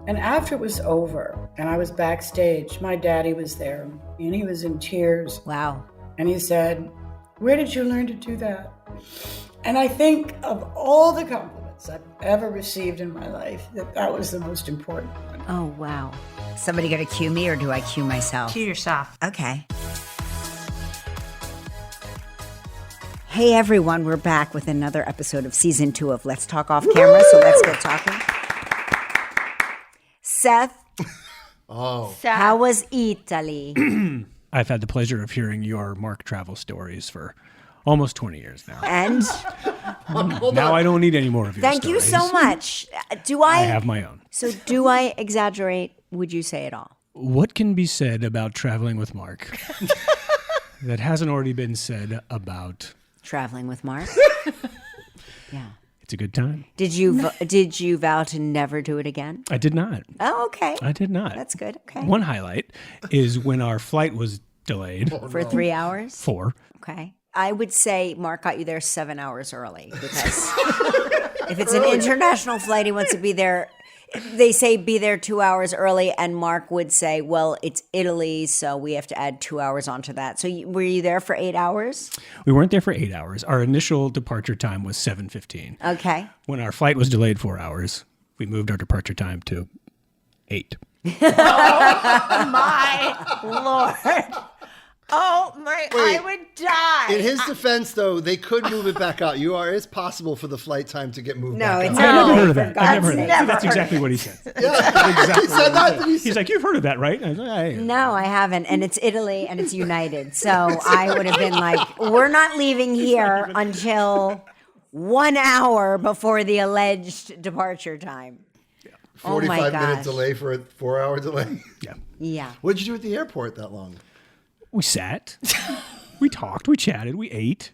And after it was over and I was backstage, my daddy was there and he was in tears. Wow. And he said, "Where did you learn to do that?" And I think of all the compliments I've ever received in my life, that was the most important one. Oh, wow. Somebody gonna cue me or do I cue myself? Cue yourself. Okay. Hey everyone, we're back with another episode of season 2 of Let's Talk Off Camera, so let's get talking. Seth. Seth. How was Italy? I've had the pleasure of hearing your Mark travel stories for almost 20 years now. And Now I don't need any more of your thank stories. you so much. I have my own. So do I exaggerate? Would you say it all? What can be said about traveling with Mark that hasn't already been said about Traveling with Mark? Yeah. it's a good time? Did you vow to never do it again? I did not. Oh, okay. I did not. That's good. Okay. One highlight is when our flight was delayed. For 3 hours? 4. Okay. I would say Mark got you there 7 hours early because if it's an international flight, he wants to be there. They say be there 2 hours early, and Mark would say, well, it's Italy, so we have to add 2 hours onto that. So were you there for 8 hours? We weren't there for 8 hours. Our initial departure time was 7:15. Okay. When our flight was delayed 4 hours, we moved our departure time to 8. My Lord. Oh, I would die. In his defense, though, they could move it back out. It's possible for the flight time to get moved No, back it's out. I never No, heard of for that. I never heard of that. God's That's exactly what he said. He said that? He's like, you've heard of that, right? I was like, "Hey." No, I haven't. And it's Italy and it's United. So I would have been like, we're not leaving here until 1 hour before the alleged departure time. 45 gosh. minute delay for a 4 hour delay. Yeah. Yeah. What did you do at the airport that long? We sat, we talked, we chatted, we ate.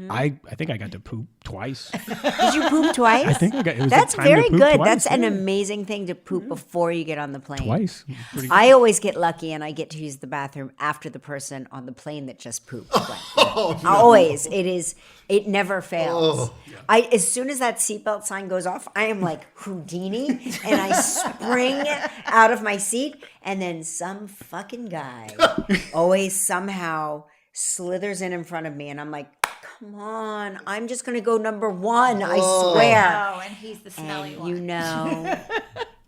I think I got to poop twice. Did you poop twice? I think I got. It was That's the time to very poop good. twice. That's an amazing thing to poop before you get on the plane. Twice. Pretty good. I always get lucky and I get to use the bathroom after the person on the plane that just pooped. Always. It never fails. As soon as that seatbelt sign goes off, I am like Houdini and I spring out of my seat, and then some fucking guy always somehow slithers in front of me, and I'm like, come on, I'm just going to go number 1, I swear. Oh, and he's the smelly And one. you know,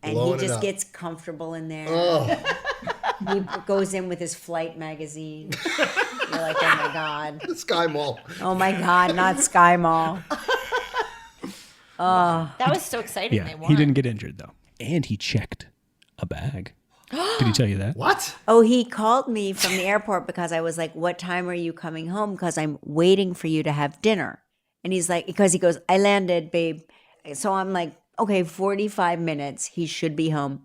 and Blowing he it just up. gets comfortable in there. He goes in with his flight magazine. You're like, oh my God. Sky Mall. Oh my God, not Sky Mall. That was so exciting. They Yeah, won. he didn't get injured though, and he checked a bag. Did he tell you that? What? Oh, he called me from the airport because I was like, what time are you coming home? Because I'm waiting for you to have dinner. And he's like, because he goes, I landed, babe. So I'm like, okay, 45 minutes. He should be home.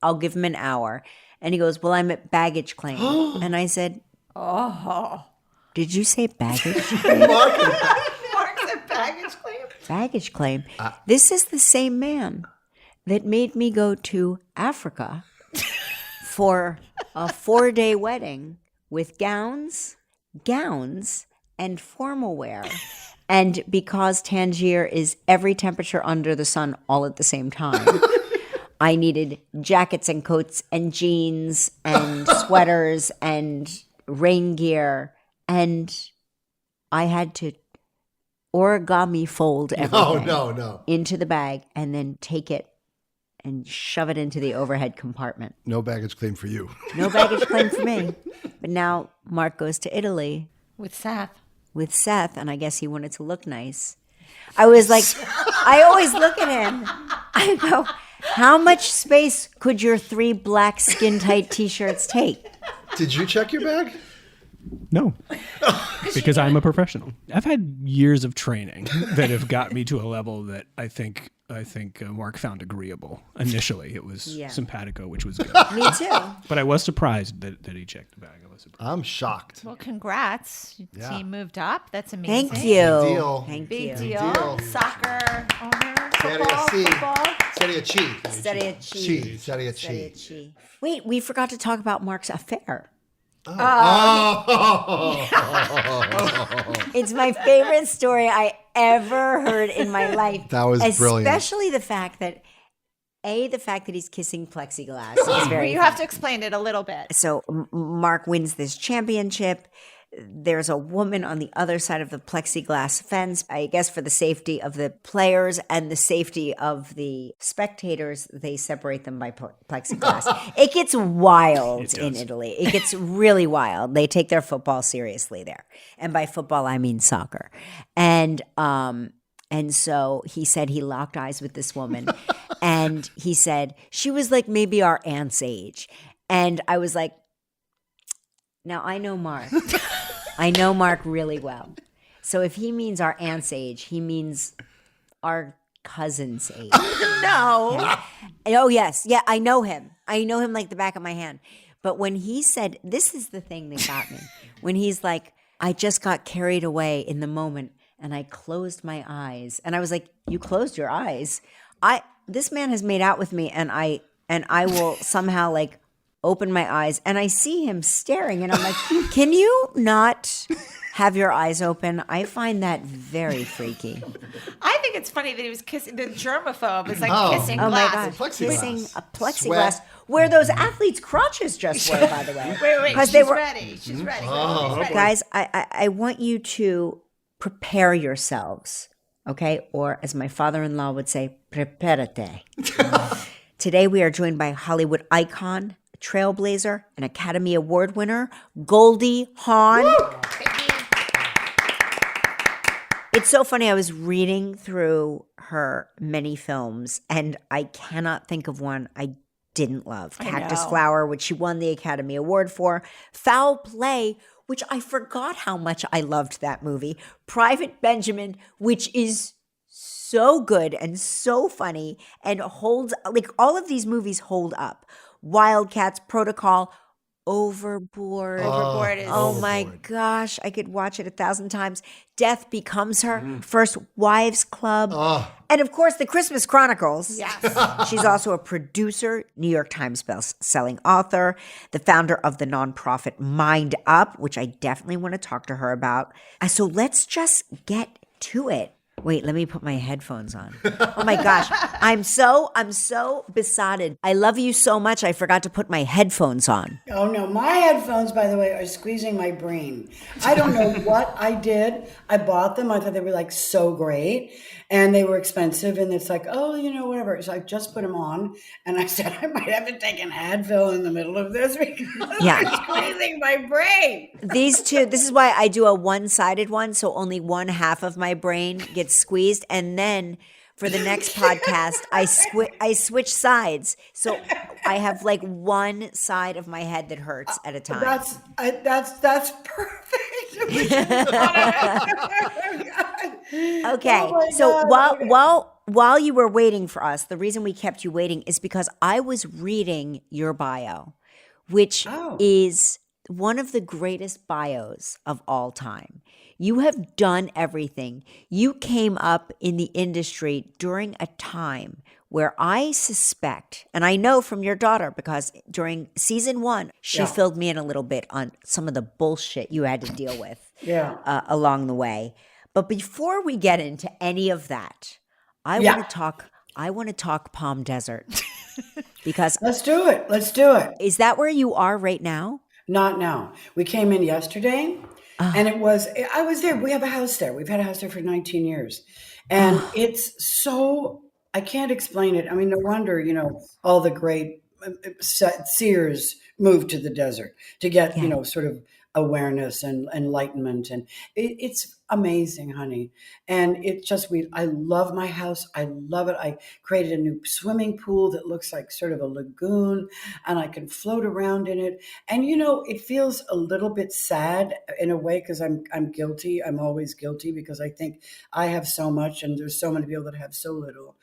I'll give him an hour. And he goes, well, I'm at baggage claim. And I said, oh, did you say baggage claim? Mark's at baggage claim. Baggage claim. This is the same man that made me go to Africa for a 4-day wedding with gowns, and formal wear. And because Tangier is every temperature under the sun all at the same time, I needed jackets and coats and jeans and sweaters and rain gear. And I had to origami fold everything No. into the bag and then take it and shove it into the overhead compartment. No baggage claim for you. No baggage claim for me. But now Mark goes to Italy With Seth. with Seth, and I guess he wanted to look nice. I was like, I always look at him. I go, how much space could your 3 black skin-tight T-shirts take? Did you check your bag? No, because I'm a professional. I've had years of training that have got me to a level that I think Mark found agreeable. Initially, it was simpatico, which was good. Me too. But I was surprised that he checked the bag. I was surprised. I'm shocked. Well, congrats. Your Yeah. team moved up. That's amazing. Thank you. Big deal. Thank Big you. deal. deal. Soccer owner. Serie Football. C. Football. Serie C. Serie C. Serie Serie C. C. Wait, we forgot to talk about Mark's affair. It's my favorite story I ever heard in my life. That was brilliant. Especially the fact that The fact that he's kissing plexiglass is very You have to explain it a little bit. So Mark wins this championship. There's a woman on the other side of the plexiglass fence. I guess for the safety of the players and the safety of the spectators, they separate them by plexiglass. It gets wild in Italy. It gets really wild. They take their football seriously there. And by football, I mean soccer. And so he said he locked eyes with this woman. And he said, she was like maybe our aunt's age. And I was like, now I know Mark. I know Mark really well. So if he means our aunt's age, he means our cousin's age. No. Oh, yes. Yeah, I know him. I know him like the back of my hand. But when he said, this is the thing that got me. When he's like, I just got carried away in the moment and I closed my eyes. And I was like, you closed your eyes? This man has made out with me and I will somehow like open my eyes and I see him staring and I'm like, can you not have your eyes open? I find that very freaky. I think it's funny that he was kissing the germaphobe. It's like kissing Oh glass. my gosh, Plexiglass. kissing a plexiglass Sweat. where those athletes' crotches just were, by the way. Wait. 'Cause She's they were- ready. She's ready. Oh, She's ready. Guys, I want you to prepare yourselves, okay? Or as my father-in-law would say, preparate. Today we are joined by Hollywood icon, trailblazer, an Academy Award winner, Goldie Hawn. It's so funny. I was reading through her many films, and I cannot think of one I didn't love. Cactus know. Flower, which she won the Academy Award for. Foul Play, which I forgot how much I loved that movie. Private Benjamin, which is so good and so funny and holds, like all of these movies hold up. Wildcats, Protocol, Overboard. Overboard is. Oh my gosh, I could watch it 1,000 times. Death Becomes Her, First Wives Club, and of course, The Christmas Chronicles. Yes. She's also a producer, New York Times best-selling author, the founder of the nonprofit MindUp, which I definitely want to talk to her about. So let's just get to it. Wait, let me put my headphones on. Oh my gosh, I'm so besotted. I love you so much. I forgot to put my headphones on. Oh no, my headphones, by the way, are squeezing my brain. I don't know what I did. I bought them. I thought they were like so great and they were expensive. And it's like, oh, you know, whatever. So I just put them on and I said, I might have to take an Advil in the middle of this because they're squeezing my brain. These two, this is why I do a one-sided one. So only one half of my brain gets squeezed. And then for the next podcast, I switch sides. So I have like one side of my head that hurts at a time. That's perfect. Okay. Oh my So God. while you were waiting for us, the reason we kept you waiting is because I was reading your bio, which is one of the greatest bios of all time. You have done everything. You came up in the industry during a time where I suspect, and I know from your daughter because during season 1, she filled me in a little bit on some of the bullshit you had to deal with along the way. But before we get into any of that, I want to talk Palm Desert because Let's do it. is that where you are right now? Not now. We came in yesterday and I was there. We have a house there. We've had a house there for 19 years. And it's so, I can't explain it. I mean, no wonder, you know, all the great seers moved to the desert to get, you know, sort of awareness and enlightenment. And it's amazing, honey. And it just, I love my house. I love it. I created a new swimming pool that looks like sort of a lagoon and I can float around in it. And, you know, it feels a little bit sad in a way because I'm guilty. I'm always guilty because I think I have so much and there's so many people that have so little.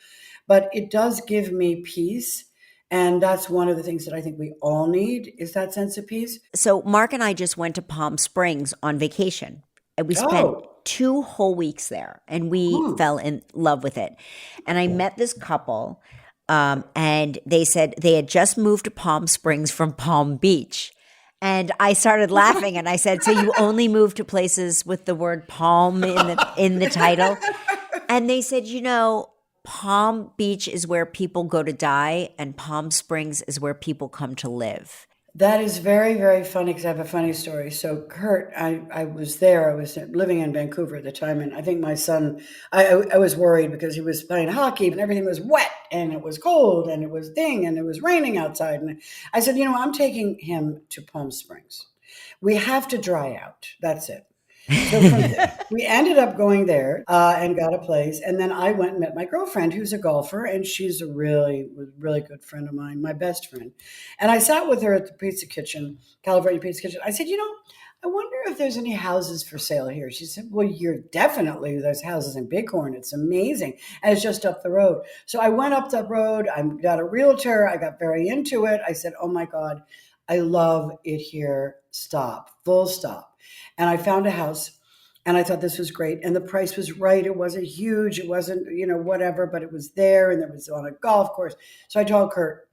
But it does give me peace. And that's one of the things that I think we all need is that sense of peace. So Mark and I just went to Palm Springs on vacation. And we spent 2 whole weeks there and we fell in love with it. And I met this couple and they said they had just moved to Palm Springs from Palm Beach. And I started laughing and I said, so you only move to places with the word palm in the title? And they said, you know, Palm Beach is where people go to die, and Palm Springs is where people come to live. That is very, very funny because I have a funny story. So Kurt, I was there. I was living in Vancouver at the time, and I think my son, I was worried because he was playing hockey and everything was wet and it was cold and it was and it was raining outside. And I said, I'm taking him to Palm Springs. We have to dry out. That's it. So we ended up going there and got a place. And then I went and met my girlfriend, who's a golfer, and she's a really good friend of mine, my best friend. And I sat with her at the Pizza Kitchen, California Pizza Kitchen. I said, I wonder if there's any houses for sale here. She said, well, there's houses in Bighorn. It's amazing. And it's just up the road. So I went up the road. I got a realtor. I got very into it. I said, oh my God, I love it here. Full stop. And I found a house and I thought this was great. And the price was right. It wasn't huge. It wasn't, whatever, but it was there and it was on a golf course. So I told Kurt,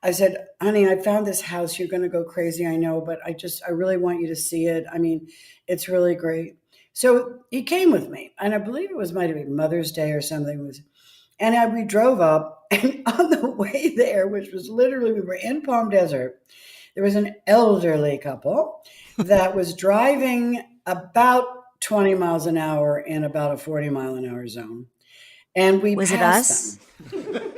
I said, honey, I found this house. You're going to go crazy. I know, but I really want you to see it. I mean, it's really great. So he came with me and I believe might have been Mother's Day or something. We drove up and on the way there, which was literally, we were in Palm Desert. There was an elderly couple that was driving about 20 miles an hour in about a 40 mile an hour zone. And we Was it passed us? them.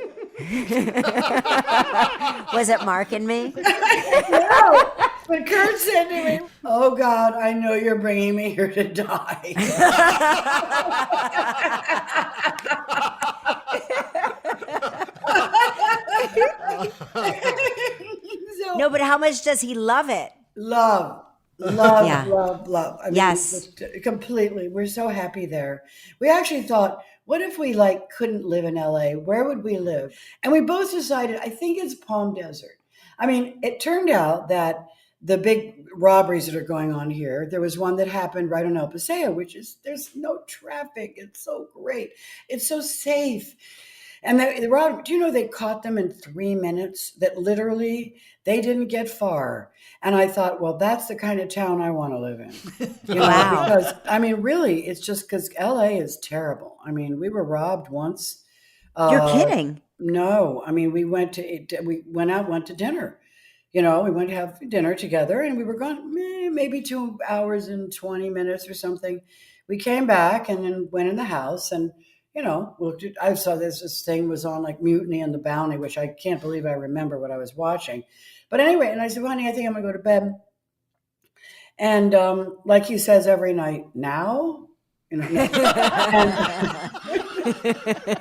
Was it Mark and me? No, but Kurt said to me, oh God, I know you're bringing me here to die. No, but how much does he love it? Love. Yeah. Love. I mean, Yes. completely. We're so happy there. We actually thought, what if we couldn't live in LA? Where would we live? And we both decided, I think it's Palm Desert. I mean, it turned out that the big robberies that are going on here, there was one that happened right on El Paseo, there's no traffic. It's so great. It's so safe. And they caught them in 3 minutes, that literally they didn't get far. And I thought, well, that's the kind of town I want to live in. Wow. Because, I mean, really, it's just because LA is terrible. I mean, we were robbed once. You're kidding. No. I mean, we went to dinner. We went to have dinner together and we were gone maybe 2 hours and 20 minutes or something. We came back and then went in the house and I saw this thing was on Mutiny and the Bounty, which I can't believe I remember what I was watching. But anyway, and I said, well, honey, I think I'm going to go to bed. And like he says every night, now?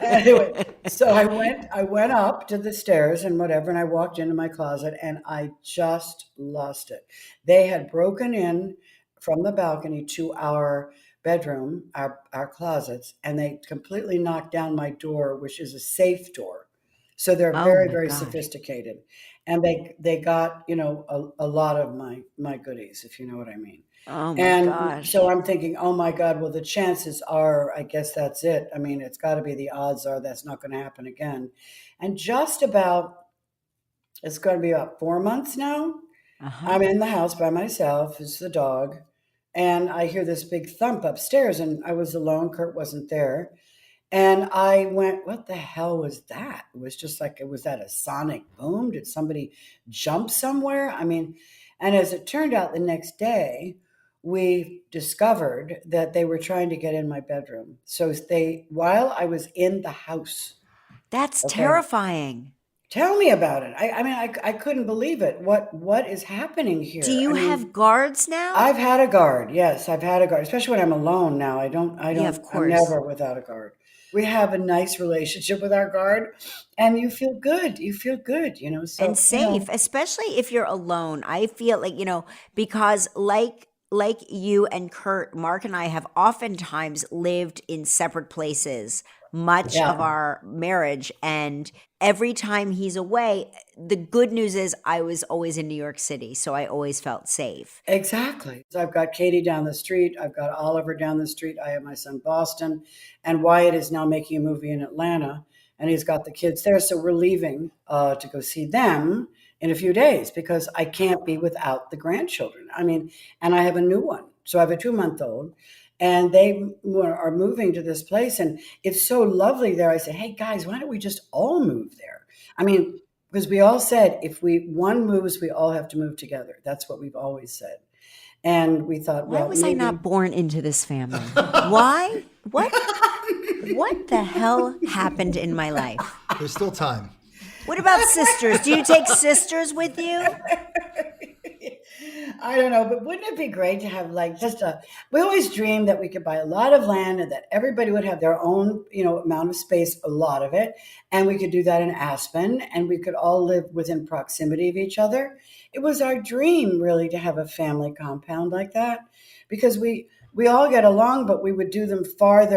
Anyway, so I went up to the stairs and whatever, and I walked into my closet and I just lost it. They had broken in from the balcony to our bedroom, our closets, and they completely knocked down my door, which is a safe door. So they're very sophisticated. And they got, a lot of my goodies, if you know what I mean. Oh my gosh. So I'm thinking, oh my God, well, the chances are, I guess that's it. I mean, it's got to be the odds are that's not going to happen again. And it's going to be about 4 months now. Uh-huh. I'm in the house by myself. It's the dog. And I hear this big thump upstairs and I was alone. Kurt wasn't there. And I went, what the hell was that? It was just was that a sonic boom? Did somebody jump somewhere? I mean, and as it turned out the next day, we discovered that they were trying to get in my bedroom. So while I was in the house. That's terrifying. Tell me about it. I couldn't believe it. What is happening here? Do you have guards now? I've had a guard. Yes, I've had a guard, especially when I'm alone now. I don't, Yeah, of course. I'm never without a guard. We have a nice relationship with our guard and you feel good. So, and safe, especially if you're alone. I feel because like you and Kurt, Mark and I have oftentimes lived in separate places much of our marriage. And every time he's away, the good news is I was always in New York City. So I always felt safe. Exactly. So I've got Katie down the street. I've got Oliver down the street. I have my son Boston. And Wyatt is now making a movie in Atlanta. And he's got the kids there. So we're leaving to go see them in a few days because I can't be without the grandchildren. I mean, and I have a new one. So I have a 2-month-old. and they are moving to this place, and it's so lovely there. I said, hey guys, why don't we just all move there? I mean, because we all said if one moves, we all have to move together. That's what we've always said. And we thought, Why well, was maybe I not born into this family? Why? What the hell happened in my life? There's still time. What about sisters? Do you take sisters with you? I don't know, but wouldn't it be great to have like we always dreamed that we could buy a lot of land and that everybody would have their own, amount of space, a lot of it. And we could do that in Aspen, and we could all live within proximity of each other. It was our dream really to have a family compound like that, because we all get along, but we would do them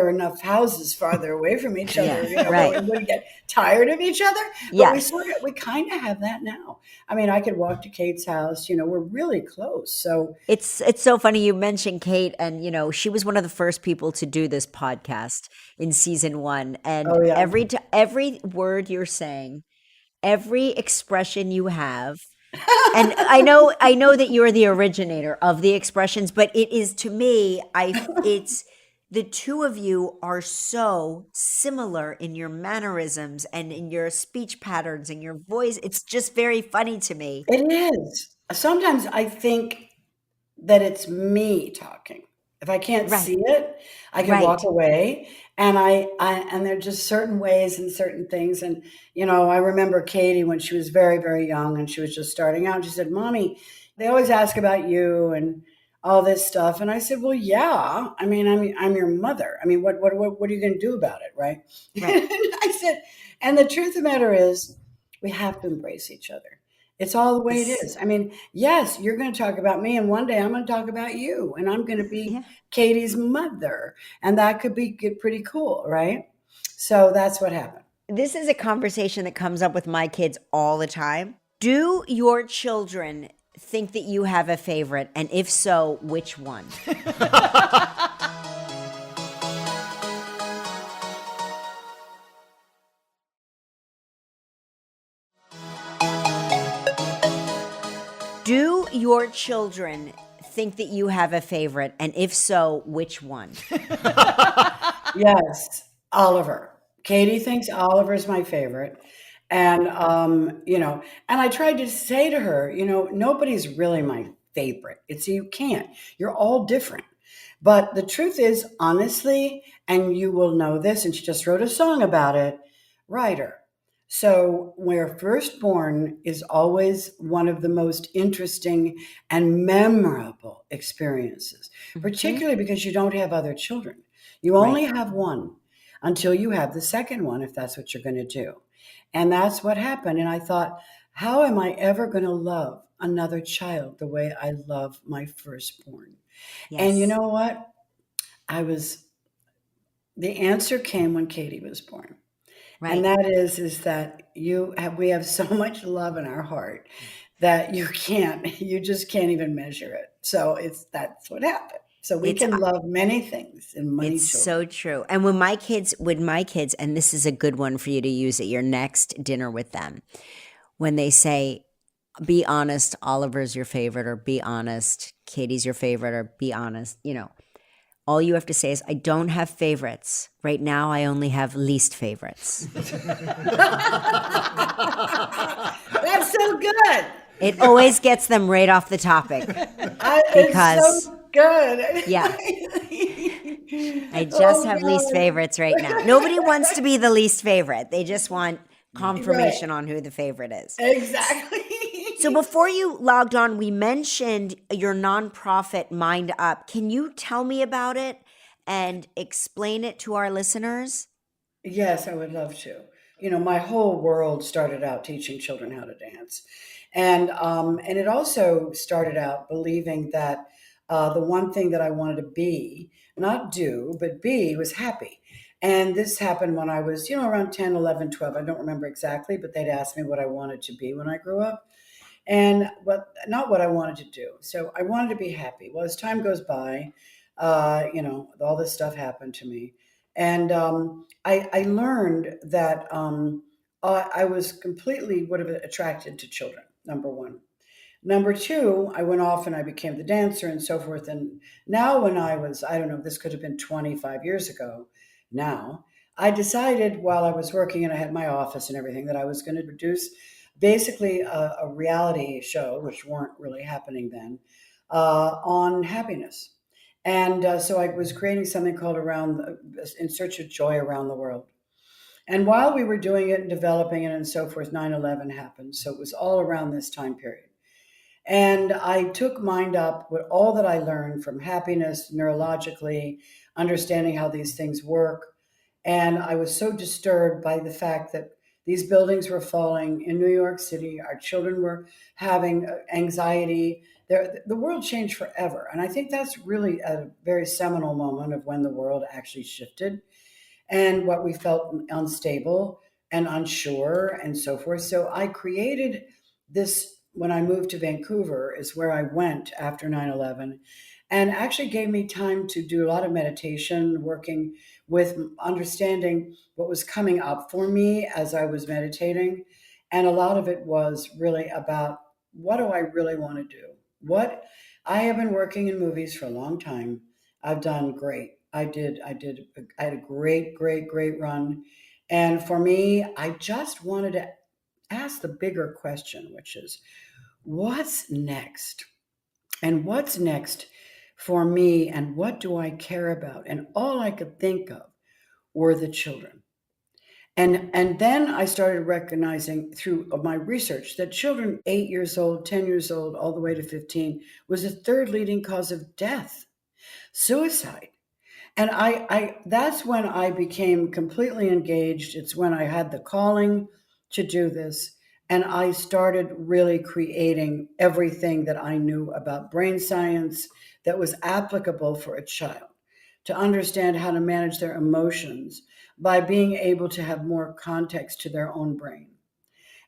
enough houses farther away from each other. right. We wouldn't get tired of each other. But Yes. we kind of have that now. I mean, I could walk to Kate's house. We're really close. So It's so funny you mentioned Kate, and she was one of the first people to do this podcast in season 1. And Oh, yeah. every word you're saying, every expression you have, and I know that you're the originator of the expressions, but it is, to me, it's the two of you are so similar in your mannerisms and in your speech patterns and your voice. It's just very funny to me. it is. Sometimes I think that it's me talking. If I can't Right. see it, I can Right. walk away. And and there are just certain ways and certain things. And, I remember Katie when she was very, very young and she was just starting out. She said, Mommy, they always ask about you and all this stuff. And I said, well, yeah, I'm your mother. I mean, what are you going to do about it? Right. Right. And I said, and the truth of the matter is we have to embrace each other. It's all the way it is. I mean, yes, you're going to talk about me, and one day I'm going to talk about you, and I'm going to be Yeah. Katie's mother, and that could get pretty cool, right? So that's what happened. This is a conversation that comes up with my kids all the time. Do your children think that you have a favorite? And if so, which one? Do your children think that you have a favorite? And if so, which one? Yes, Oliver. Katie thinks Oliver's my favorite. And, and I tried to say to her, nobody's really my favorite. You can't. You're all different. But the truth is, honestly, and you will know this, and she just wrote a song about it, Ryder. So where firstborn is always one of the most interesting and memorable experiences, particularly because you don't have other children. You only have one until you have the second one, if that's what you're going to do. And that's what happened. And I thought, how am I ever going to love another child the way I love my firstborn? Yes. And you know what? The answer came when Katie was born. Right. And that is that we have so much love in our heart that you just can't even measure it. So that's what happened. So we can love many things in many It's children. so true. And when my kids, and this is a good one for you to use at your next dinner with them, when they say, be honest, Oliver's your favorite, or be honest, Katie's your favorite, or be honest, all you have to say is, I don't have favorites. Right now, I only have least favorites. That's so good. It always gets them right off the topic. It's so good. Yeah. I just have least favorites right now. Nobody wants to be the least favorite. They just want confirmation on who the favorite is. Exactly. So before you logged on, we mentioned your nonprofit MindUp. Can you tell me about it and explain it to our listeners? Yes, I would love to. My whole world started out teaching children how to dance. And it also started out believing that the one thing that I wanted to be, not do, but be, was happy. And this happened when I was, around 10, 11, 12. I don't remember exactly, but they'd asked me what I wanted to be when I grew up. And not what I wanted to do. So I wanted to be happy. Well, as time goes by, all this stuff happened to me. And I learned that I was completely attracted to children, number one. Number two, I went off and I became the dancer and so forth. And now, when I was, I don't know, this could have been 25 years ago now, I decided while I was working and I had my office and everything that I was going to produce basically a reality show, which weren't really happening then, on happiness. And so I was creating something called In Search of Joy Around the World. And while we were doing it and developing it and so forth, 9/11 happened. So it was all around this time period. And I took MindUp with all that I learned from happiness, neurologically, understanding how these things work. And I was so disturbed by the fact that these buildings were falling in New York City. Our children were having anxiety. The world changed forever. And I think that's really a very seminal moment of when the world actually shifted and what we felt unstable and unsure and so forth. So I created this when I moved to Vancouver, is where I went after 9/11, and actually gave me time to do a lot of meditation, working with understanding what was coming up for me as I was meditating. And a lot of it was really about, what do I really want to do? What I have been working in movies for a long time. I've done great. I had a great run. And for me, I just wanted to ask the bigger question, which is, what's next? And what's next for me? And what do I care about? And all I could think of were the children. And then I started recognizing through my research that children 8 years old, 10 years old, all the way to 15 was the third leading cause of death, suicide. And I that's when I became completely engaged. It's when I had the calling to do this. And I started really creating everything that I knew about brain science that was applicable for a child to understand how to manage their emotions by being able to have more context to their own brain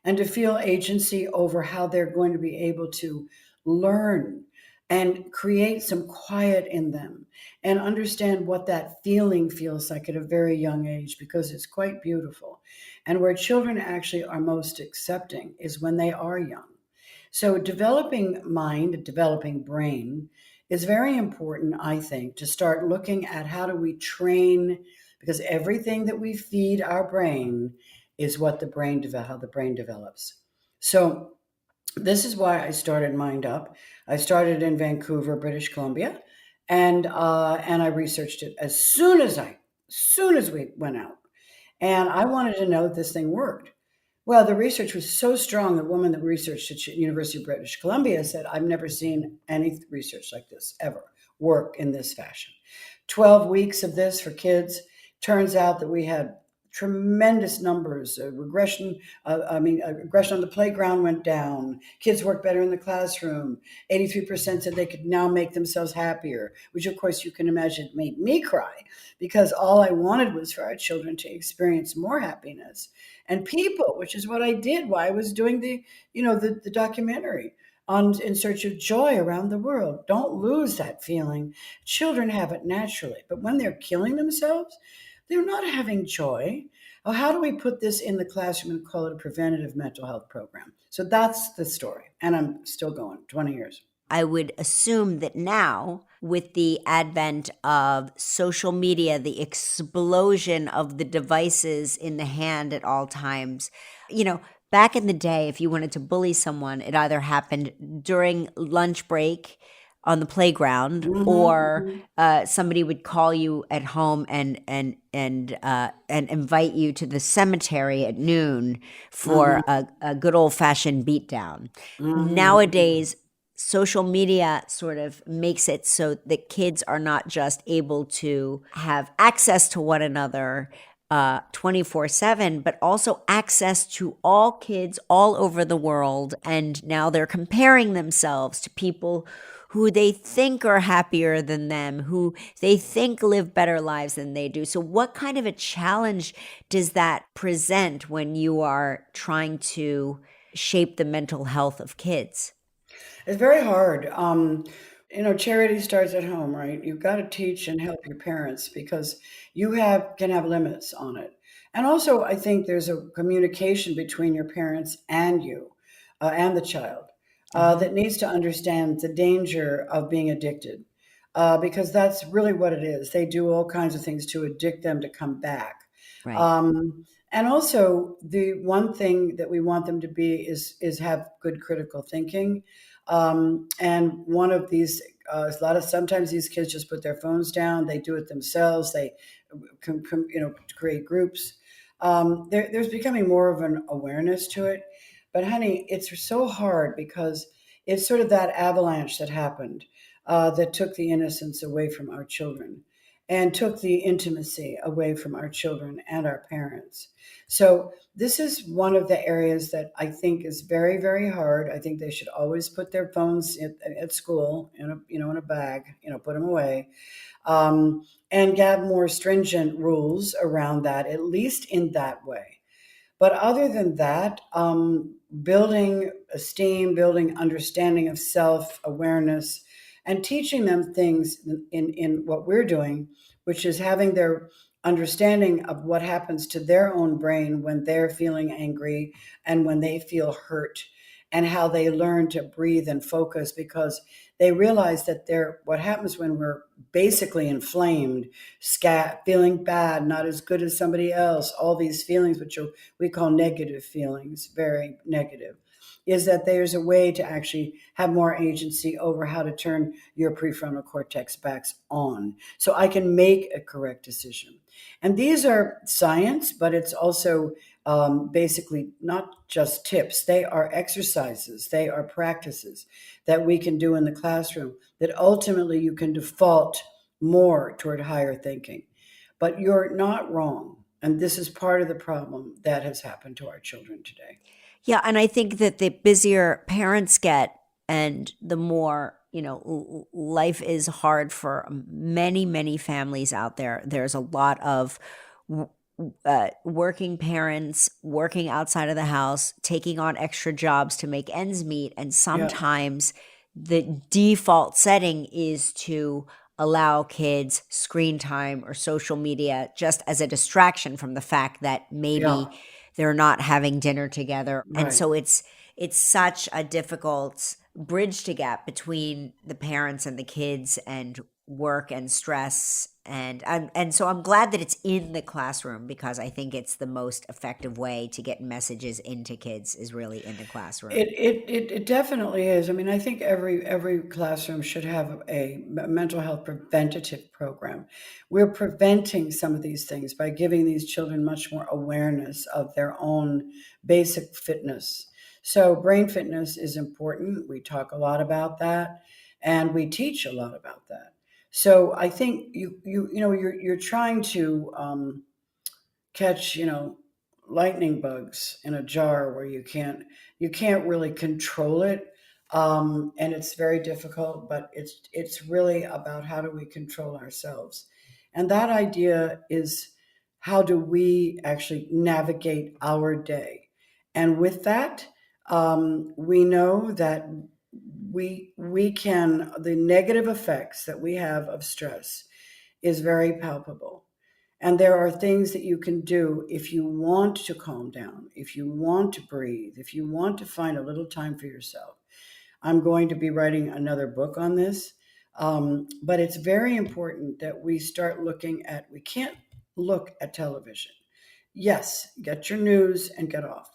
and to feel agency over how they're going to be able to learn and create some quiet in them and understand what that feeling feels like at a very young age, because it's quite beautiful. And where children actually are most accepting is when they are young. So developing mind, developing brain is very important, I think, to start looking at how do we train, because everything that we feed our brain is what how the brain develops. So this is why I started MindUp. I started in Vancouver, British Columbia, and I researched it as soon as we went out, and I wanted to know if this thing worked. Well, the research was so strong. The woman that researched at University of British Columbia said, "I've never seen any research like this ever work in this fashion." 12 weeks of this for kids. Turns out that we had tremendous numbers. Aggression on the playground went down. Kids worked better in the classroom. 83% said they could now make themselves happier, which of course you can imagine made me cry, because all I wanted was for our children to experience more happiness and people, which is what I did while I was doing the documentary on In Search of Joy Around the World. Don't lose that feeling. Children have it naturally, but when they're killing themselves, they're not having joy. Oh, how do we put this in the classroom and call it a preventative mental health program? So that's the story. And I'm still going, 20 years. I would assume that now, with the advent of social media, the explosion of the devices in the hand at all times, back in the day, if you wanted to bully someone, it either happened during lunch break on the playground, or somebody would call you at home and invite you to the cemetery at noon for a good old fashioned beatdown. Nowadays, social media sort of makes it so that kids are not just able to have access to one another 24/7, but also access to all kids all over the world. And now they're comparing themselves to people who they think are happier than them, who they think live better lives than they do. So what kind of a challenge does that present when you are trying to shape the mental health of kids? It's very hard. Charity starts at home, right? You've got to teach and help your parents, because can have limits on it. And also, I think there's a communication between your parents and you, and the child. that needs to understand the danger of being addicted, because that's really what it is. They do all kinds of things to addict them to come back. Right. And also, the one thing that we want them to be is have good critical thinking. And one of these, sometimes these kids just put their phones down. They do it themselves. They, create groups. There's becoming more of an awareness to it. But honey, it's so hard because it's sort of that avalanche that happened, that took the innocence away from our children and took the intimacy away from our children and our parents. So this is one of the areas that I think is very, very hard. I think they should always put their phones at school in a bag, put them away, and have more stringent rules around that, at least in that way. But other than that, building esteem, building understanding of self-awareness, and teaching them things in what we're doing, which is having their understanding of what happens to their own brain when they're feeling angry and when they feel hurt, and how they learn to breathe and focus, because they realize that what happens when we're basically inflamed, feeling bad, not as good as somebody else, all these feelings, which we call negative feelings, very negative, is that there's a way to actually have more agency over how to turn your prefrontal cortex back on, so I can make a correct decision. And these are science, but it's also basically not just tips. They are exercises. They are practices that we can do in the classroom that ultimately you can default more toward higher thinking. But you're not wrong. And this is part of the problem that has happened to our children today. Yeah, and I think that the busier parents get and the more, life is hard for many, many families out there. There's a lot of working parents working outside of the house, taking on extra jobs to make ends meet. And sometimes the default setting is to allow kids screen time or social media just as a distraction from the fact that maybe they're not having dinner together. Right. And so it's such a difficult bridge to get between the parents and the kids and work and stress. And so I'm glad that it's in the classroom, because I think it's the most effective way to get messages into kids is really in the classroom. It definitely is. I mean, I think every classroom should have a mental health preventative program. We're preventing some of these things by giving these children much more awareness of their own basic fitness. So brain fitness is important. We talk a lot about that, and we teach a lot about that. So I think you're trying to catch lightning bugs in a jar where you can't really control it, and it's very difficult. But it's really about how do we control ourselves, and that idea is how do we actually navigate our day, and with that, we know that we can, the negative effects that we have of stress is very palpable. And there are things that you can do if you want to calm down, if you want to breathe, if you want to find a little time for yourself. I'm going to be writing another book on this, but it's very important that we start we can't look at television. Yes, get your news and get off,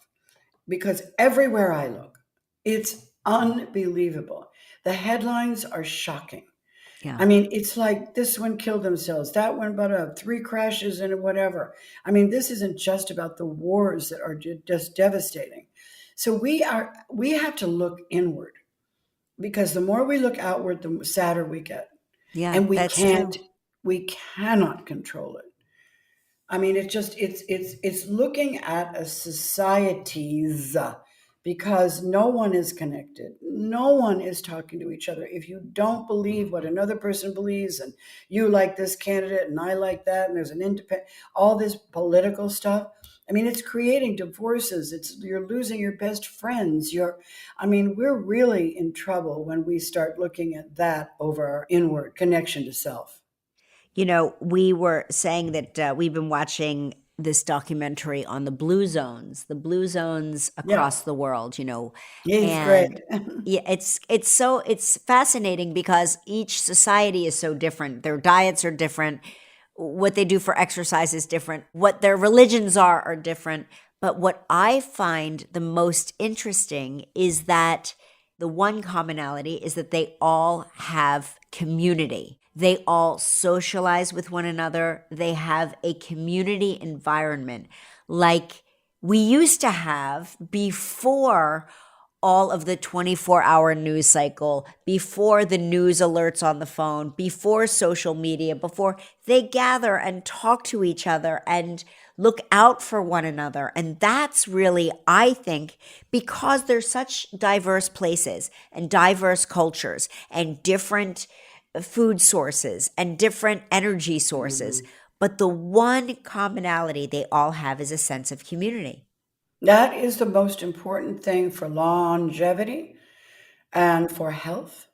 because everywhere I look, it's unbelievable. The headlines are shocking. Yeah. I mean, it's like this one killed themselves, that one about 3 crashes and whatever. I mean, this isn't just about the wars that are just devastating. So we have to look inward, because the more we look outward, the sadder we get. Yeah, and that's true. We cannot control it. I mean, it's looking at a society's, because no one is connected. No one is talking to each other. If you don't believe what another person believes, and you like this candidate and I like that, and there's an independent, all this political stuff, I mean, it's creating divorces. You're losing your best friends. We're really in trouble when we start looking at that over our inward connection to self. We were saying that we've been watching this documentary on the blue zones across the world, He's and great. yeah, it's fascinating because each society is so different. Their diets are different. What they do for exercise is different. What their religions are different. But what I find the most interesting is that the one commonality is that they all have community. They all socialize with one another. They have a community environment like we used to have before all of the 24-hour news cycle, before the news alerts on the phone, before social media, before they gather and talk to each other and look out for one another. And that's really, I think, because there's such diverse places and diverse cultures and different food sources and different energy sources. But the one commonality they all have is a sense of community. That is the most important thing for longevity and for health.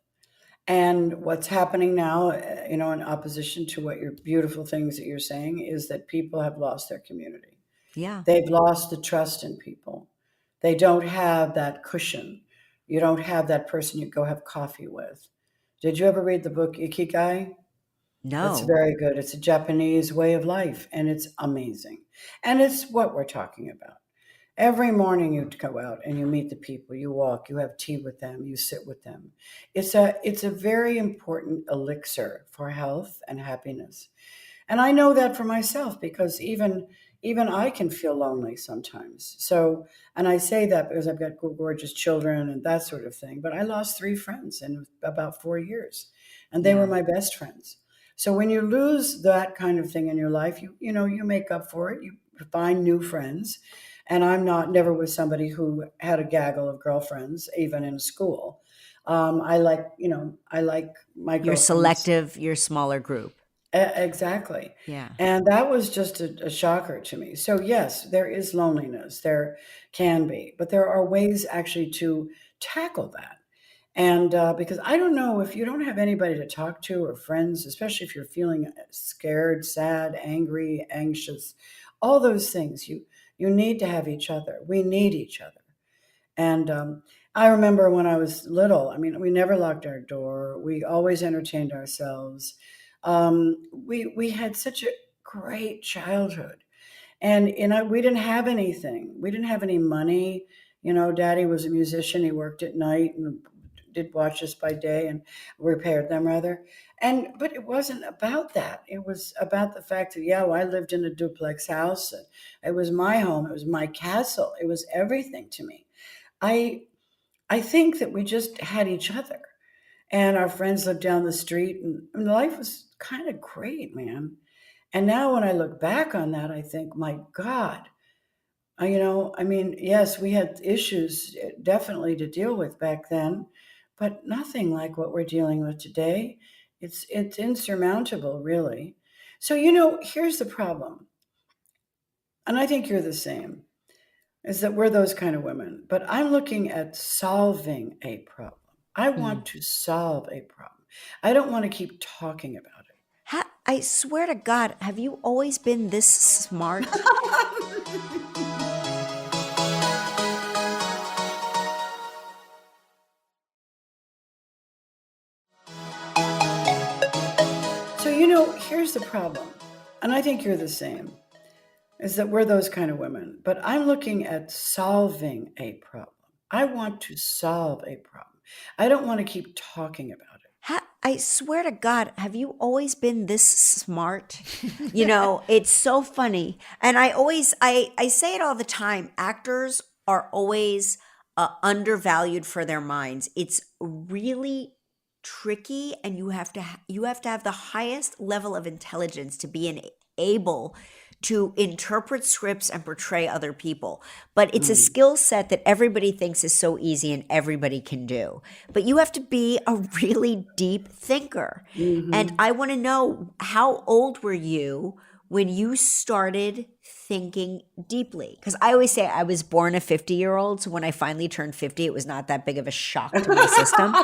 And what's happening now, in opposition to what your beautiful things that you're saying, is that people have lost their community. Yeah. They've lost the trust in people. They don't have that cushion. You don't have that person you go have coffee with. Did you ever read the book Ikigai? It's No. very good. It's a Japanese way of life, and it's amazing. And it's what we're talking about. Every morning you go out and you meet the people, you walk, you have tea with them, you sit with them. It's a very important elixir for health and happiness. And I know that for myself because even I can feel lonely sometimes. So, and I say that because I've got gorgeous children and that sort of thing. But I lost 3 friends in about 4 years, and they were my best friends. So when you lose that kind of thing in your life, you make up for it. You find new friends. And I'm never was somebody who had a gaggle of girlfriends, even in school. I like my You're girlfriends. selective, you're smaller group. Exactly. Yeah. And that was just a shocker to me. So yes, there is loneliness. There can be, but there are ways actually to tackle that. And because I don't know, if you don't have anybody to talk to or friends, especially if you're feeling scared, sad, angry, anxious, all those things, you need to have each other. We need each other. And I remember when I was little, I mean, we never locked our door. We always entertained ourselves. We had such a great childhood. And we didn't have anything. We didn't have any money. Daddy was a musician. He worked at night and did watches by day and repaired them rather. But it wasn't about that. It was about the fact that, I lived in a duplex house. It was my home. It was my castle. It was everything to me. I think that we just had each other, and our friends lived down the street, and life was kind of great, man. And now when I look back on that, I think, my God, yes, we had issues definitely to deal with back then, but nothing like what we're dealing with today. It's insurmountable, really. So, here's the problem, and I think you're the same, is that we're those kind of women. But I'm looking at solving a problem. I want to solve a problem. I don't want to keep talking about it. I swear to God, have you always been this smart? So, here's the problem, and I think you're the same, is that we're those kind of women. But I'm looking at solving a problem. I want to solve a problem. I don't want to keep talking about it. I swear to God, have you always been this smart? It's so funny. And I say it all the time. Actors are always undervalued for their minds. It's really tricky, and you have to have the highest level of intelligence to be able to interpret scripts and portray other people. But it's a skill set that everybody thinks is so easy and everybody can do. But you have to be a really deep thinker. And I want to know, how old were you when you started thinking deeply? Because I always say I was born a 50-year-old. So when I finally turned 50, it was not that big of a shock to my system.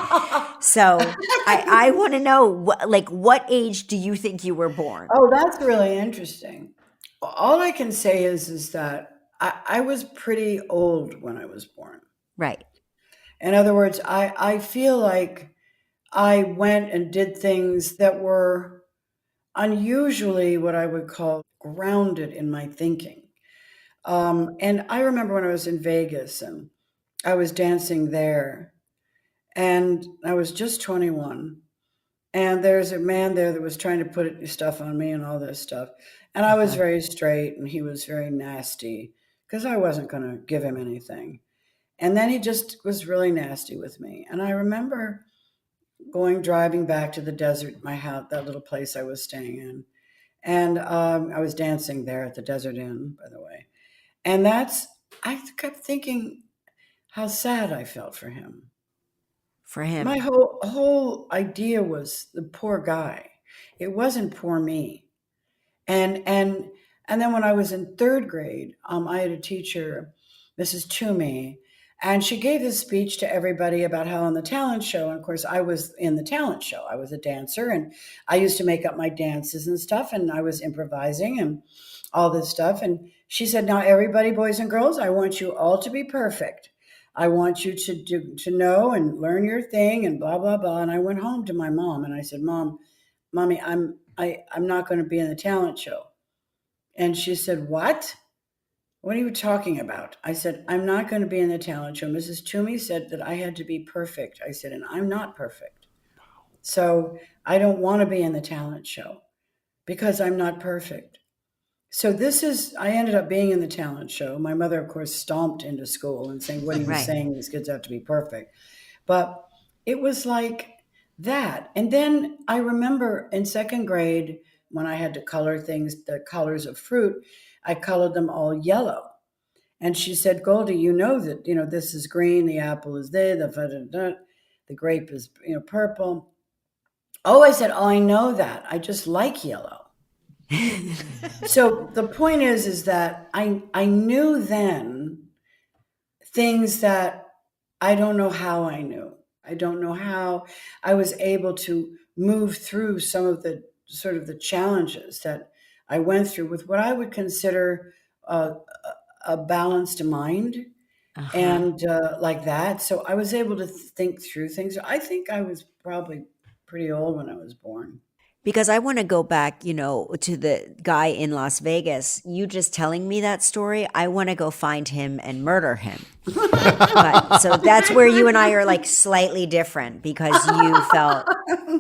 So I want to know, what age do you think you were born? Oh, that's really interesting. All I can say is that I was pretty old when I was born. Right. In other words, I feel like I went and did things that were unusually what I would call grounded in my thinking. And I remember when I was in Vegas and I was dancing there, and I was just 21. And there's a man there that was trying to put stuff on me and all this stuff. And I was very straight and he was very nasty because I wasn't going to give him anything. And then he just was really nasty with me. And I remember driving back to the desert, my house, that little place I was staying in. And I was dancing there at the Desert Inn, by the way. And I kept thinking how sad I felt for him. For him. My whole idea was the poor guy. It wasn't poor me. And then when I was in third grade, I had a teacher, Mrs. Toomey, and she gave this speech to everybody about how on the talent show, and of course I was in the talent show. I was a dancer, and I used to make up my dances and stuff, and I was improvising and all this stuff. And she said, "Now everybody, boys and girls, I want you all to be perfect. I want you to know and learn your thing and blah blah blah." And I went home to my mom and I said, "Mommy, I'm not going to be in the talent show." And she said, "What? What are you talking about?" I said, "I'm not going to be in the talent show. Mrs. Toomey said that I had to be perfect." I said, "And I'm not perfect. So I don't want to be in the talent show because I'm not perfect." So I ended up being in the talent show. My mother, of course, stomped into school and saying, "What are you Right. saying? These kids have to be perfect." But it was like that. And then I remember in second grade, when I had to color things, the colors of fruit, I colored them all yellow. And she said, "Goldie, you know that, this is green, the apple is there, the grape is, purple." "Oh," I said, "Oh, I know that. I just like yellow." So the point is that I knew then things that I don't know how I knew. I don't know how I was able to move through some of the sort of the challenges that I went through with what I would consider a balanced mind and like that. So I was able to think through things. I think I was probably pretty old when I was born. Because I want to go back, to the guy in Las Vegas. You just telling me that story, I want to go find him and murder him. So that's where you and I are like slightly different because you felt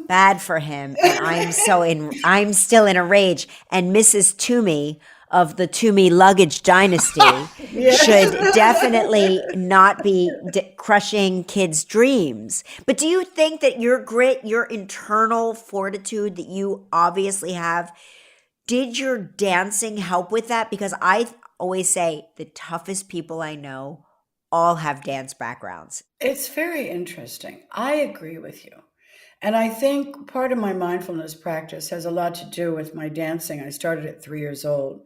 bad for him, and I'm still in a rage. And Mrs. Toomey of the Toomey luggage dynasty should definitely not be crushing kids' dreams. But do you think that your grit, your internal fortitude that you obviously have, did your dancing help with that? Because I always say the toughest people I know all have dance backgrounds. It's very interesting. I agree with you. And I think part of my mindfulness practice has a lot to do with my dancing. I started at 3 years old.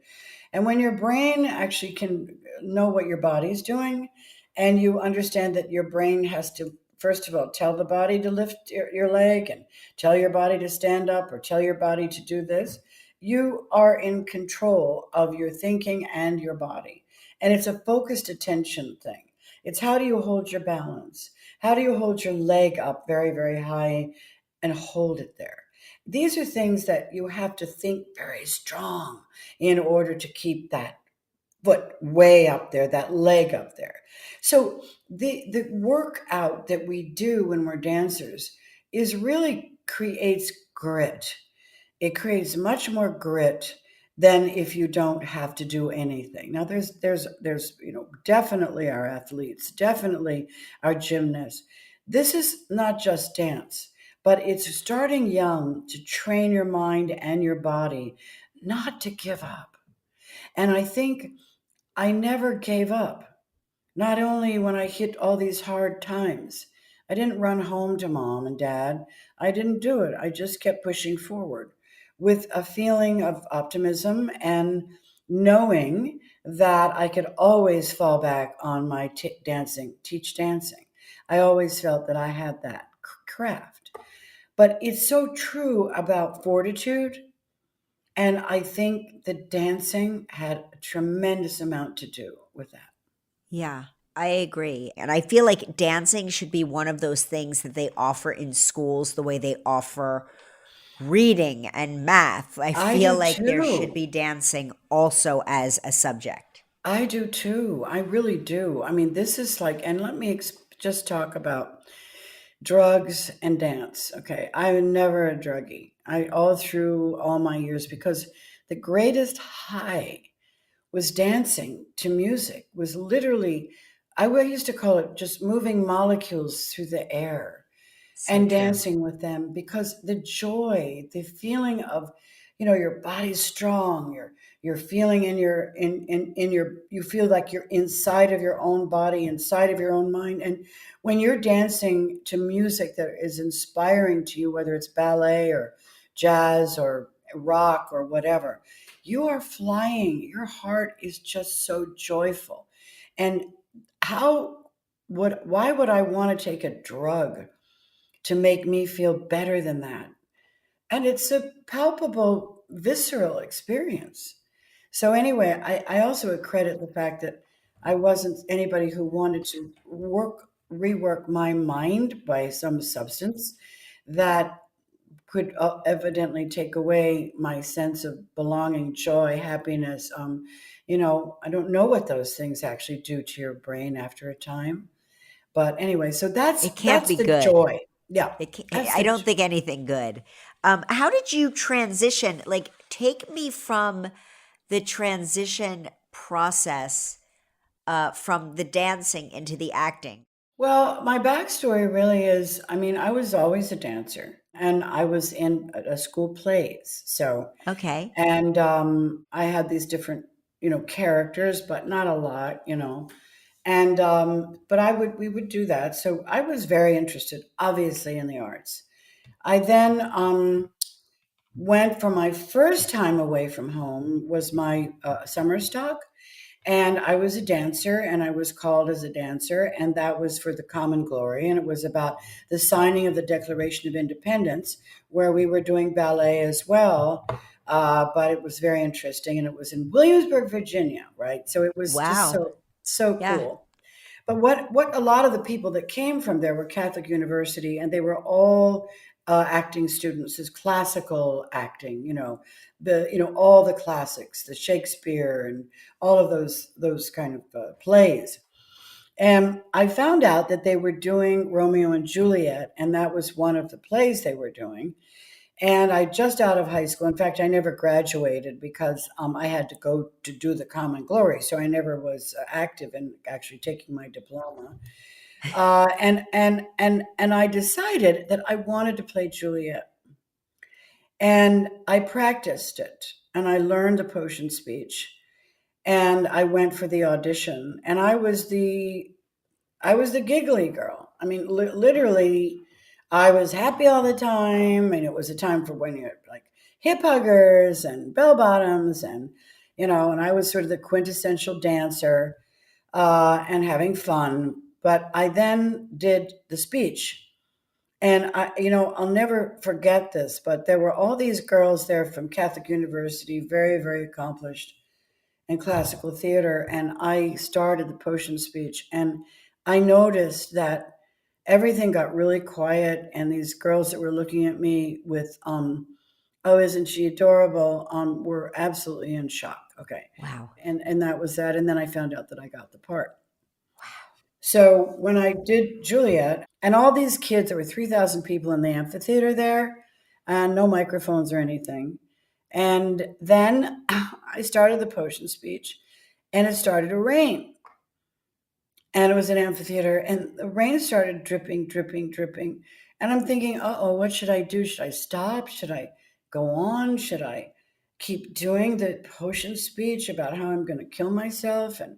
And when your brain actually can know what your body's doing, and you understand that your brain has to, first of all, tell the body to lift your leg and tell your body to stand up or tell your body to do this, you are in control of your thinking and your body. And it's a focused attention thing. It's how do you hold your balance? How do you hold your leg up very, very high and hold it there? These are things that you have to think very strong in order to keep that foot way up there, that leg up there. So the workout that we do when we're dancers is really creates grit. It creates much more grit than if you don't have to do anything. Now there's definitely our athletes, definitely our gymnasts. This is not just dance, but it's starting young to train your mind and your body not to give up. And I think I never gave up. Not only when I hit all these hard times. I didn't run home to mom and dad. I didn't do it. I just kept pushing forward with a feeling of optimism and knowing that I could always fall back on my teach dancing. I always felt that I had that craft. But it's so true about fortitude And I think the dancing had a tremendous amount to do with that. Yeah, I agree. And I feel like dancing should be one of those things that they offer in schools the way they offer reading and math. I I feel do like there should too. be dancing also as a subject. I do too. I really do. I mean, this is like, and let me just talk about drugs and dance. Okay. I was never a druggie. I all through all my years, because the greatest high was dancing to music, was literally, I used to call it just moving molecules through the air So and true. dancing with them, because the joy, the feeling of, your body's strong, you're feeling in your, you feel like you're inside of your own body, inside of your own mind. And when you're dancing to music that is inspiring to you, whether it's ballet or jazz or rock or whatever, you are flying. Your heart is just so joyful. And why would I want to take a drug to make me feel better than that? And it's a palpable, visceral experience. So, anyway, I also accredit the fact that I wasn't anybody who wanted to rework my mind by some substance that could evidently take away my sense of belonging, joy, happiness. I don't know what those things actually do to your brain after a time. But anyway, so that's It can't that's be the good. joy. Yeah, that's I the don't think anything good. How did you transition? Like, take me from the transition process from the dancing into the acting. Well, my backstory really is, I mean, I was always a dancer and I was in a school plays. So, Okay. and I had these different, characters, but not a lot, And, but we would do that. So I was very interested, obviously, in the arts. I then went for my first time away from home was my summer stock. And I was a dancer and I was called as a dancer, and that was for the common glory. And it was about the signing of the Declaration of Independence, where we were doing ballet as well. But it was very interesting. And it was in Williamsburg, Virginia, right? So it was just Wow. so Yeah. cool. But what a lot of the people that came from there were Catholic University, and they were all acting students, is classical acting. All the classics, the Shakespeare, and all of those kind of plays. And I found out that they were doing Romeo and Juliet, and that was one of the plays they were doing. And I just out of high school. In fact, I never graduated because I had to go to do the Common Glory, so I never was active in actually taking my diploma. And I decided that I wanted to play Juliet, and I practiced it, and I learned the potion speech, and I went for the audition, and I was the giggly girl. I mean, literally, I was happy all the time, and it was a time for when you had like hip huggers and bell bottoms, and I was sort of the quintessential dancer and having fun. But I then did the speech, and I'll never forget this. But there were all these girls there from Catholic University, very, very accomplished in classical theater, and I started the potion speech, and I noticed that everything got really quiet, and these girls that were looking at me with oh, isn't she adorable, were absolutely in shock. Okay. Wow. And that was that, and then I found out that I got the part. So when I did Juliet, and all these kids, there were 3,000 people in the amphitheater there, and no microphones or anything. And then I started the potion speech, and it started to rain. And it was an amphitheater, and the rain started dripping, dripping, dripping. And I'm thinking, oh, what should I do? Should I stop? Should I go on? Should I keep doing the potion speech about how I'm going to kill myself? And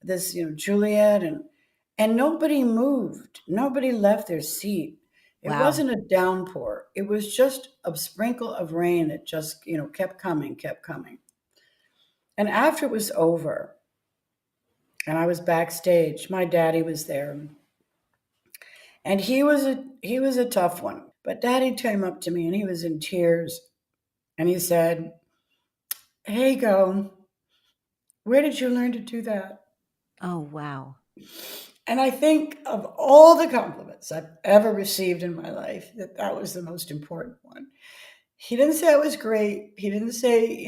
this, Juliet, and nobody moved. Nobody left their seat. It Wow. wasn't a downpour. It was just a sprinkle of rain that just, kept coming, kept coming. And after it was over, and I was backstage, my daddy was there. And he was a tough one. But daddy came up to me and he was in tears. And he said, Hey, go, where did you learn to do that? Oh, wow. And I think of all the compliments I've ever received in my life, that was the most important one. He didn't say it was great. He didn't say,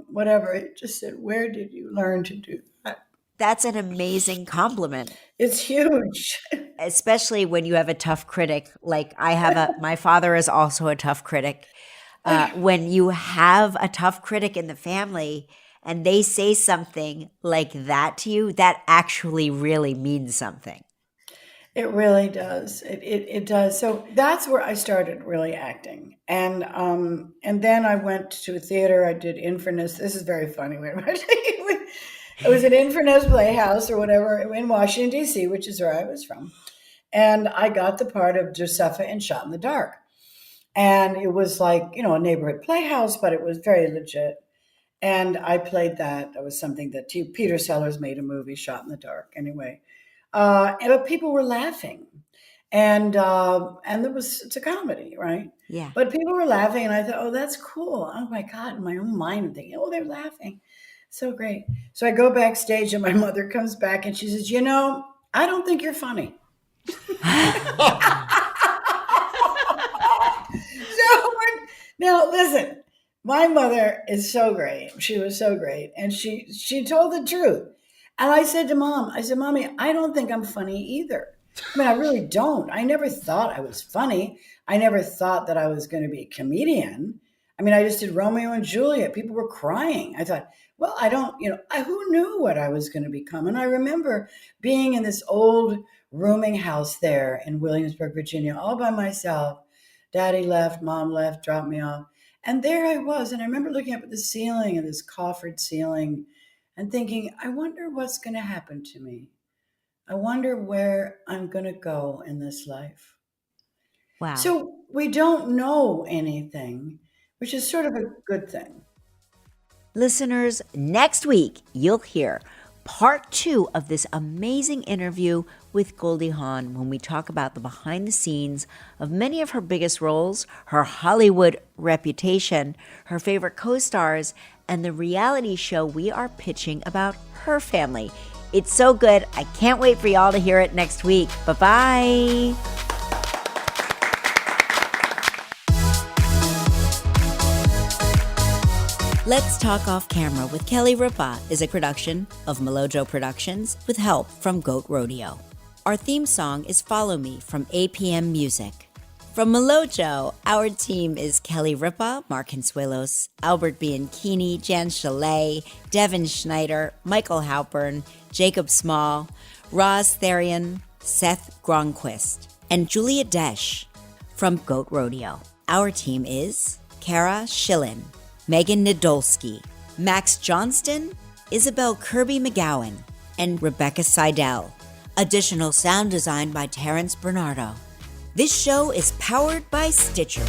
whatever. It just said, where did you learn to do that? That's an amazing compliment, It's huge. especially when you have a tough critic. Like my father is also a tough critic. When you have a tough critic in the family and they say something like that to you, that actually really means something. It really does. It does. So that's where I started really acting, and then I went to a theater. I did Inverness. This is very funny. It was an Inverness Playhouse or whatever in Washington D.C., which is where I was from, and I got the part of Josepha in Shot in the Dark, and it was like a neighborhood playhouse, but it was very legit. And I played that. That was something that Peter Sellers made a movie, Shot in the Dark. Anyway, but people were laughing, and it's a comedy, right? Yeah. But people were laughing, and I thought, oh, that's cool. Oh my God! In my own mind, I'm thinking, oh, they're laughing, so great. So I go backstage, and my mother comes back, and she says, I don't think you're funny. Now listen. My mother is so great. She was so great, and she told the truth. And I said to Mom, Mommy, I don't think I'm funny either. I mean, I really don't. I never thought I was funny. I never thought that I was going to be a comedian. I mean, I just did Romeo and Juliet. People were crying. I thought, well, I don't, who knew what I was going to become? And I remember being in this old rooming house there in Williamsburg, Virginia, all by myself. Daddy left, Mom left, dropped me off. And there I was. And I remember looking up at the ceiling, and this coffered ceiling, and thinking, I wonder what's going to happen to me. I wonder where I'm going to go in this life. Wow. So we don't know anything, which is sort of a good thing. Listeners, next week you'll hear part 2 of this amazing interview with Goldie Hawn when we talk about the behind the scenes of many of her biggest roles, her Hollywood reputation, her favorite co-stars, and the reality show we are pitching about her family. It's so good. I can't wait for y'all to hear it next week. Bye-bye. Let's Talk Off Camera with Kelly Ripa is a production of Melojo Productions with help from Goat Rodeo. Our theme song is Follow Me from APM Music. From Melojo, our team is Kelly Ripa, Mark Consuelos, Albert Bianchini, Jan Chalet, Devin Schneider, Michael Halpern, Jacob Small, Roz Therian, Seth Gronquist, and Julia Desch. From Goat Rodeo, our team is Kara Schillen, Megan Nadolski, Max Johnston, Isabel Kirby McGowan, and Rebecca Seidel. Additional sound design by Terrence Bernardo. This show is powered by Stitcher.